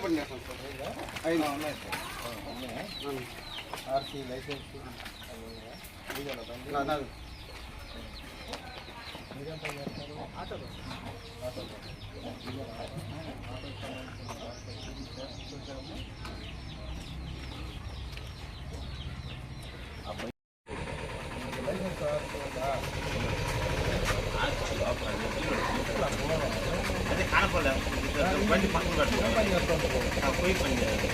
చెప్పండి RC licence మీరేం పని చేస్తారు? ఆటో అదే కానపడలేదు బండి పక్కన పెట్టాలి పోయి పని చేయాలి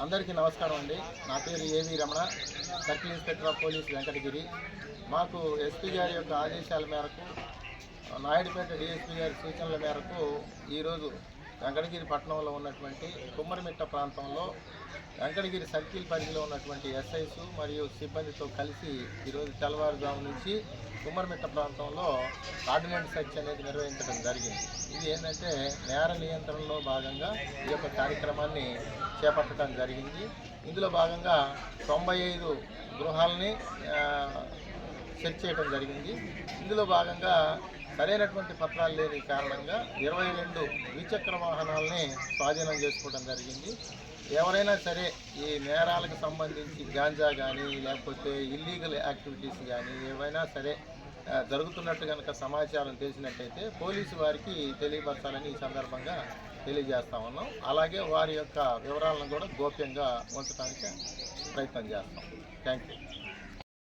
అందరికీ నమస్కారం అండి. నా పేరు ఏవి Ramana, circle inspector of police Venkatagiri. మాకు ఎస్పీ గారి యొక్క ఆదేశాల మేరకు, నాయుడుపేట డిఎస్పీ గారి సూచనల మేరకు ఈరోజు వెంకటగిరి పట్టణంలో ఉన్నటువంటి కుమ్మరిమిట్ట ప్రాంతంలో వెంకటగిరి సర్కిల్ పరిధిలో ఉన్నటువంటి ఎస్ఐస్ మరియు సిబ్బందితో కలిసి ఈరోజు తెల్లవారుజాము నుంచి కుమ్మరిమిట్ట ప్రాంతంలో ఆర్డినెన్స్ సెర్చ్ అనేది నిర్వహించడం జరిగింది. ఇది ఏంటంటే నేర నియంత్రణలో భాగంగా ఈ యొక్క కార్యక్రమాన్ని చేపట్టడం జరిగింది. ఇందులో భాగంగా 95 గృహాలని సెర్చ్ చేయడం జరిగింది. ఇందులో భాగంగా సరైనటువంటి పత్రాలు లేని కారణంగా 22 ద్విచక్ర వాహనాలని స్వాధీనం చేసుకోవడం జరిగింది. ఎవరైనా సరే ఈ నేరాలకు సంబంధించి గాంజా కానీ లేకపోతే ఇల్లీగల్ యాక్టివిటీస్ కానీ ఏవైనా సరే జరుగుతున్నట్టు కనుక సమాచారం తెలిసినట్టయితే పోలీసు వారికి తెలియపరచాలని ఈ సందర్భంగా తెలియజేస్తా ఉన్నాం. అలాగే వారి యొక్క వివరాలను కూడా గోప్యంగా ఉంచడానికి ప్రయత్నం చేస్తాం. Thank you.